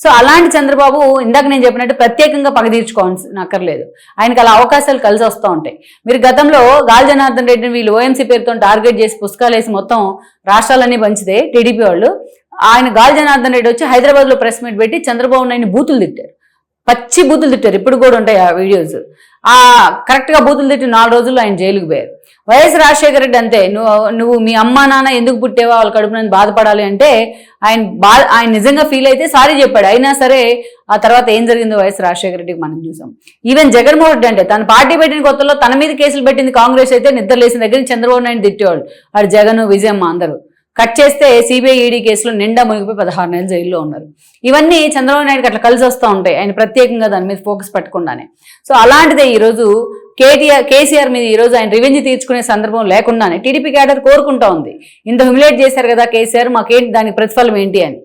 So అలాంటి చంద్రబాబు ఇందాక నేను చెప్పినట్టు ప్రత్యేకంగా పగ తీర్చుకోవాల్సిన అక్కర్లేదు. ఆయనకు అలా అవకాశాలు కలిసి వస్తూ ఉంటాయి. మీరు గతంలో గాలి జనార్దన్ రెడ్డిని వీళ్ళు ఓఎంసీ పేరుతో టార్గెట్ చేసి పుస్తకాలు వేసి మొత్తం రాష్ట్రాలన్నీ పంచితే టీడీపీ వాళ్ళు, ఆయన గాలి జనార్దన్ రెడ్డి వచ్చి హైదరాబాద్లో ప్రెస్ మీట్ పెట్టి చంద్రబాబు నాయుడిని బూతులు తిట్టారు, పచ్చి బూతులు తిట్టారు. ఇప్పుడు కూడా ఉంటాయి ఆ వీడియోస్. కరెక్ట్గా బూతులు తిట్టి 4 రోజుల్లో ఆయన జైలుకు పోయారు. వైఎస్ రాజశేఖర రెడ్డి అంతే, నువ్వు మీ అమ్మా నాన్న ఎందుకు పుట్టేవా వాళ్ళ కడుపునని బాధపడాలి అంటే ఆయన నిజంగా ఫీల్ అయితే సారీ చెప్పాడు. అయినా సరే ఆ తర్వాత ఏం జరిగిందో వైఎస్ రాజశేఖర రెడ్డికి మనం చూసాం. ఈవెన్ జగన్మోహన్ రెడ్డి అంటే తన పార్టీ పెట్టిన కొత్తలో తన మీద కేసులు పెట్టింది కాంగ్రెస్ అయితే నిద్ర లేసిన దగ్గర చంద్రబాబు నాయుడు తిట్టేవాళ్ళు. వాడు జగన్ విజయమ్మ అందరూ కట్ చేస్తే సిబిఐ ఈడీ కేసులో నిండా మునిగిపోయి 16 నెలలు జైల్లో ఉన్నారు. ఇవన్నీ చంద్రబాబు నాయుడుకి అట్లా కలిసి వస్తూ ఉంటాయి, ఆయన ప్రత్యేకంగా దాని మీద ఫోకస్ పెట్టకుండానే. సో అలాంటిదే ఈరోజు కేసీఆర్ మీద ఈరోజు ఆయన రివెంజ్ తీర్చుకునే సందర్భం లేకుండానే టీడీపీ క్యాడర్ కోరుకుంటా ఉంది. ఇంత హ్యూమిలేట్ చేశారు కదా కేసీఆర్, మాకేంటి దానికి ప్రతిఫలం ఏంటి అని.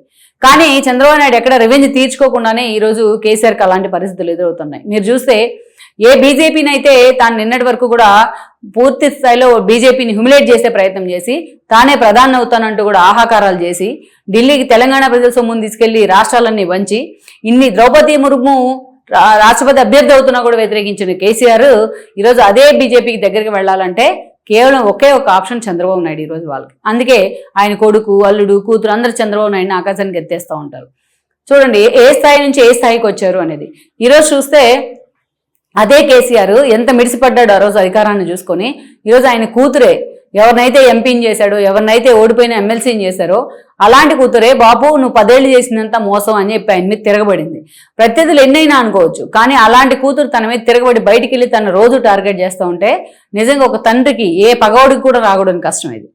కానీ చంద్రబాబు నాయుడు ఎక్కడ రివెంజ్ తీర్చుకోకుండానే ఈరోజు కేసీఆర్కి అలాంటి పరిస్థితులు ఎదురవుతున్నాయి. మీరు చూస్తే ఏ బీజేపీని అయితే తాను నిన్నటి వరకు కూడా పూర్తి స్థాయిలో బీజేపీని హ్యూమిలేట్ చేసే ప్రయత్నం చేసి తానే ప్రధాని అవుతానంటూ కూడా ఆహాకారాలు చేసి ఢిల్లీకి తెలంగాణ ప్రజల సొమ్మును తీసుకెళ్లి రాష్ట్రాలన్నీ వంచి ఇన్ని ద్రౌపది ముర్ము రాష్ట్రపతి అభ్యర్థి అవుతున్నా కూడా వ్యతిరేకించిన కేసీఆర్ ఈరోజు అదే బీజేపీకి దగ్గరికి వెళ్ళాలంటే కేవలం ఒకే ఒక ఆప్షన్ చంద్రబాబు నాయుడు ఈరోజు వాళ్ళకి. అందుకే ఆయన కొడుకు, అల్లుడు, కూతురు అందరూ చంద్రబాబు నాయుడిని ఆకాశానికి ఎత్తేస్తూ ఉంటారు. చూడండి ఏ స్థాయి నుంచి ఏ స్థాయికి వచ్చారు అనేది. ఈరోజు చూస్తే అదే కేసీఆర్ ఎంత మిడిసిపడ్డాడు ఆ రోజు అధికారాన్ని చూసుకొని. ఈరోజు ఆయన కూతురే ఎవరినైతే ఎంపీని చేశాడో, ఎవరినైతే ఓడిపోయిన ఎమ్మెల్సీని చేశారో అలాంటి కూతురే బాబు నువ్వు 10 ఏళ్ళు చేసినంత మోసం అని చెప్పి ఆయన మీద తిరగబడింది. ప్రత్యర్థులు ఎన్నైనా అనుకోవచ్చు, కానీ అలాంటి కూతురు తన మీద తిరగబడి బయటికి వెళ్ళి తను రోజు టార్గెట్ చేస్తూ ఉంటే నిజంగా ఒక తండ్రికి ఏ పగవాడికి కూడా రాకూడని కష్టం ఇది.